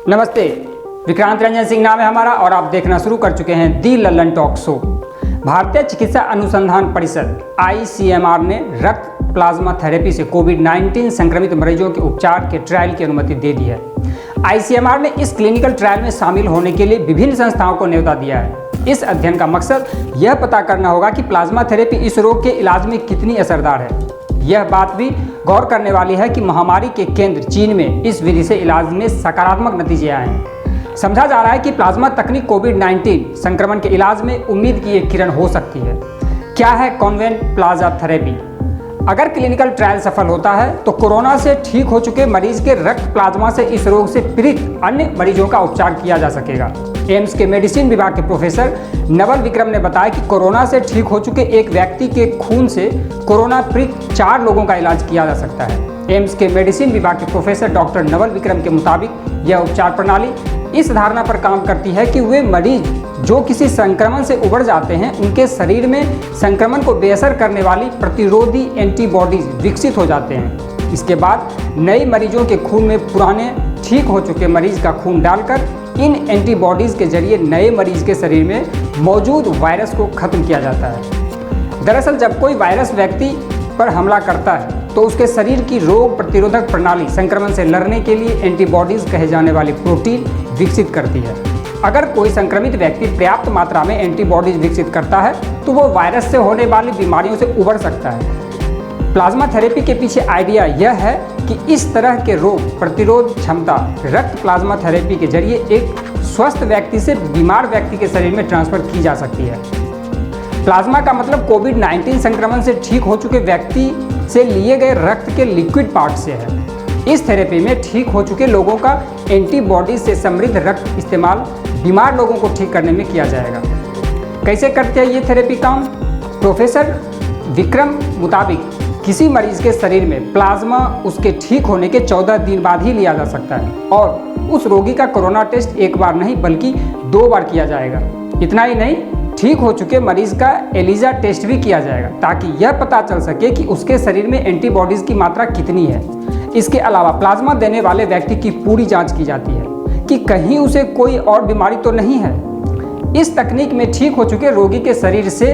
नमस्ते, विक्रांत रंजन सिंह नाम है हमारा और आप देखना शुरू कर चुके हैं दी लल्लन टॉक शो। भारतीय चिकित्सा अनुसंधान परिषद ICMR ने रक्त प्लाज्मा थेरेपी से कोविड-19 संक्रमित मरीजों के उपचार के ट्रायल की अनुमति दे दी है। ICMR ने इस क्लिनिकल ट्रायल में शामिल होने के लिए विभिन्न संस्थाओं को न्योता दिया है। इस अध्ययन का मकसद यह पता करना होगा कि प्लाज्मा थेरेपी इस रोग के इलाज में कितनी असरदार है। यह बात भी गौर करने वाली है कि महामारी के केंद्र चीन में इस विधि से इलाज में सकारात्मक नतीजे आए हैं। समझा जा रहा है कि प्लाज्मा तकनीक कोविड-19 संक्रमण के इलाज में उम्मीद की एक किरण हो सकती है। क्या है कॉन्वेंट प्लाज्मा थेरेपी? अगर क्लिनिकल ट्रायल सफल होता है तो कोरोना से ठीक हो चुके मरीज के रक्त प्लाज्मा से इस रोग से पीड़ित अन्य मरीजों का उपचार किया जा सकेगा। एम्स के मेडिसिन विभाग के प्रोफेसर नवल विक्रम ने बताया कि कोरोना से ठीक हो चुके एक व्यक्ति के खून से कोरोना पीड़ित 4 लोगों का इलाज किया जा सकता है। एम्स के मेडिसिन विभाग के प्रोफेसर डॉक्टर नवल विक्रम के मुताबिक यह उपचार प्रणाली इस धारणा पर काम करती है कि वे मरीज जो किसी संक्रमण से उबर जाते हैं उनके शरीर में संक्रमण को बेअसर करने वाली प्रतिरोधी एंटीबॉडीज विकसित हो जाते हैं। इसके बाद नए मरीजों के खून में पुराने ठीक हो चुके मरीज का खून डालकर इन एंटीबॉडीज के जरिए नए मरीज के शरीर में मौजूद वायरस को खत्म किया जाता है। दरअसल जब कोई वायरस व्यक्ति पर हमला करता है तो उसके शरीर की रोग प्रतिरोधक प्रणाली संक्रमण से लड़ने के लिए एंटीबॉडीज कहे जाने वाली प्रोटीन विकसित करती है। अगर कोई संक्रमित व्यक्ति पर्याप्त मात्रा में एंटीबॉडीज विकसित करता है तो वो वायरस से होने वाली बीमारियों से उबर सकता है। प्लाज्मा थेरेपी के पीछे आइडिया यह है कि इस तरह के रोग प्रतिरोध क्षमता रक्त प्लाज्मा थेरेपी के जरिए एक स्वस्थ व्यक्ति से बीमार व्यक्ति के शरीर में ट्रांसफर की जा सकती है। प्लाज्मा का मतलब कोविड-19 संक्रमण से ठीक हो चुके व्यक्ति से लिए गए रक्त के लिक्विड पार्ट से है। इस थेरेपी में ठीक हो चुके लोगों का एंटीबॉडीज से समृद्ध रक्त इस्तेमाल बीमार लोगों को ठीक करने में किया जाएगा। कैसे करते हैं ये थेरेपी काम? प्रोफेसर विक्रम मुताबिक किसी मरीज के शरीर में प्लाज्मा उसके ठीक होने के 14 दिन बाद ही लिया जा सकता है और उस रोगी का कोरोना टेस्ट एक बार नहीं बल्कि 2 बार किया जाएगा। इतना ही नहीं, ठीक हो चुके मरीज का एलिजा टेस्ट भी किया जाएगा ताकि यह पता चल सके कि उसके शरीर में एंटीबॉडीज की मात्रा कितनी है। इसके अलावा प्लाज्मा देने वाले व्यक्ति की पूरी जांच की जाती है कि कहीं उसे कोई और बीमारी तो नहीं है। इस तकनीक में ठीक हो चुके रोगी के शरीर से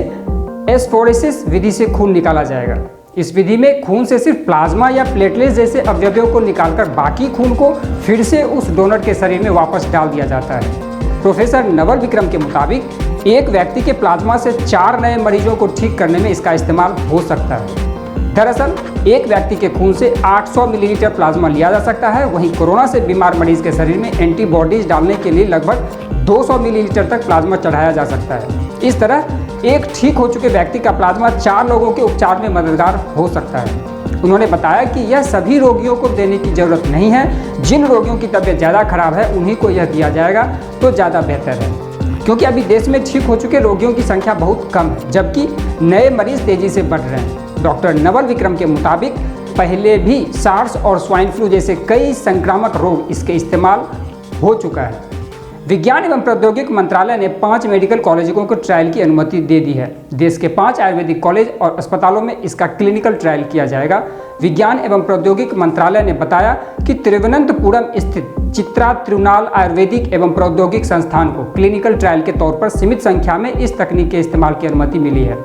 एस्फोरेसिस विधि से खून निकाला जाएगा। इस विधि में खून से सिर्फ प्लाज्मा या प्लेटलेट्स जैसे अवयवों को निकालकर बाकी खून को फिर से उस डोनर के शरीर में वापस डाल दिया जाता है। प्रोफेसर नवल विक्रम के मुताबिक एक व्यक्ति के प्लाज्मा से 4 नए मरीजों को ठीक करने में इसका इस्तेमाल हो सकता है। दरअसल एक व्यक्ति के खून से 800 मिलीलीटर प्लाज्मा लिया जा सकता है। वहीं कोरोना से बीमार मरीज के शरीर में एंटीबॉडीज डालने के लिए लगभग 200 मिलीलीटर तक प्लाज्मा चढ़ाया जा सकता है। इस तरह एक ठीक हो चुके व्यक्ति का प्लाज्मा 4 लोगों के उपचार में मददगार हो सकता है। उन्होंने बताया कि यह सभी रोगियों को देने की जरूरत नहीं है। जिन रोगियों की तबीयत ज़्यादा खराब है उन्हीं को यह दिया जाएगा तो ज़्यादा बेहतर है, क्योंकि अभी देश में ठीक हो चुके रोगियों की संख्या बहुत कम है जबकि नए मरीज तेजी से बढ़ रहे हैं। डॉक्टर नवल विक्रम के मुताबिक पहले भी सार्स और स्वाइन फ्लू जैसे कई संक्रामक रोग इसके इस्तेमाल हो चुका है। विज्ञान एवं प्रौद्योगिकी मंत्रालय ने 5 मेडिकल कॉलेजों को ट्रायल की अनुमति दे दी है। देश के 5 आयुर्वेदिक कॉलेज और अस्पतालों में इसका क्लिनिकल ट्रायल किया जाएगा। विज्ञान एवं प्रौद्योगिकी मंत्रालय ने बताया कि तिरुवनंतपुरम स्थित चित्रा तिरुनाल आयुर्वेदिक एवं प्रौद्योगिक संस्थान को क्लिनिकल ट्रायल के तौर पर सीमित संख्या में इस तकनीक के इस्तेमाल की अनुमति मिली है।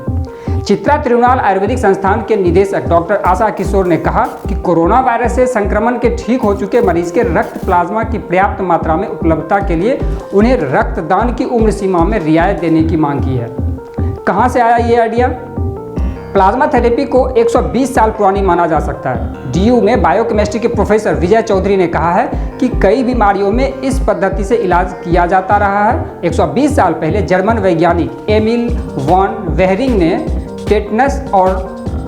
चित्रा तिरुनाल आयुर्वेदिक संस्थान के निदेशक डॉक्टर आशा किशोर ने कहा कि कोरोना वायरस से संक्रमण के ठीक हो चुके मरीज के रक्त प्लाज्मा की पर्याप्त मात्रा में उपलब्धता के लिए उन्हें रक्तदान की उम्र सीमा में रियायत देने की मांग की है। कहां से आया ये आइडिया? प्लाज्मा थेरेपी को 120 साल पुरानी माना जा सकता है। DU में बायोकेमिस्ट्री के प्रोफेसर विजय चौधरी ने कहा है कि कई बीमारियों में इस पद्धति से इलाज किया जाता रहा है। 120 साल पहले जर्मन वैज्ञानिक एमिल वॉन वेहरिंग ने टेटनस और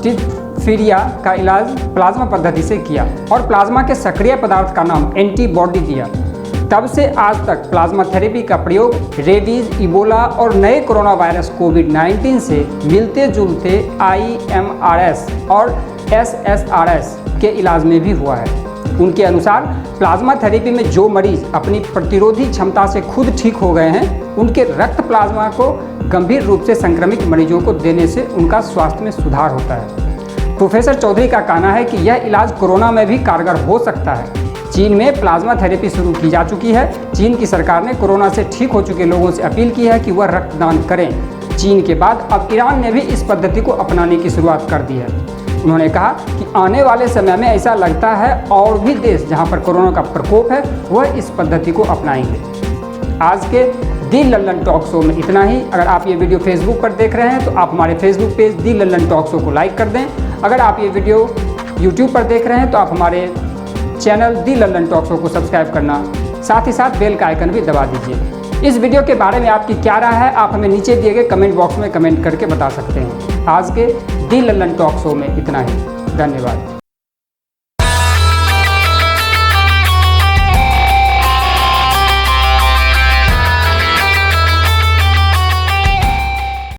डिप्थीरिया का इलाज प्लाज्मा पद्धति से किया और प्लाज्मा के सक्रिय पदार्थ का नाम एंटीबॉडी दिया। तब से आज तक प्लाज्मा थेरेपी का प्रयोग रेबीज, इबोला और नए कोरोना वायरस कोविड-19 से मिलते जुलते IMRS और SSRS के इलाज में भी हुआ है। उनके अनुसार प्लाज्मा थेरेपी में जो मरीज अपनी प्रतिरोधी क्षमता से खुद ठीक हो गए हैं उनके रक्त प्लाज्मा को गंभीर रूप से संक्रमित मरीजों को देने से उनका स्वास्थ्य में सुधार होता है। प्रोफेसर चौधरी का कहना है कि यह इलाज कोरोना में भी कारगर हो सकता है। चीन में प्लाज्मा थेरेपी शुरू की जा चुकी है। चीन की सरकार ने कोरोना से ठीक हो चुके लोगों से अपील की है कि वह रक्तदान करें। चीन के बाद अब ईरान ने भी इस पद्धति को अपनाने की शुरुआत कर दी है। उन्होंने कहा कि आने वाले समय में ऐसा लगता है और भी देश जहां पर कोरोना का प्रकोप है वह इस पद्धति को अपनाएंगे। आज के दी लल्लन टॉक शो में इतना ही। अगर आप ये वीडियो फेसबुक पर देख रहे हैं तो आप हमारे फेसबुक पेज दी लल्लन टॉक शो को लाइक कर दें। अगर आप ये वीडियो यूट्यूब पर देख रहे हैं तो आप हमारे चैनल दी लल्लन टॉक शो को सब्सक्राइब करना, साथ ही साथ बेल का आइकन भी दबा दीजिए। इस वीडियो के बारे में आपकी क्या राय है आप हमें नीचे दिए गए कमेंट बॉक्स में कमेंट करके बता सकते हैं। आज के दी लल्लन टॉक शो में इतना ही। धन्यवाद।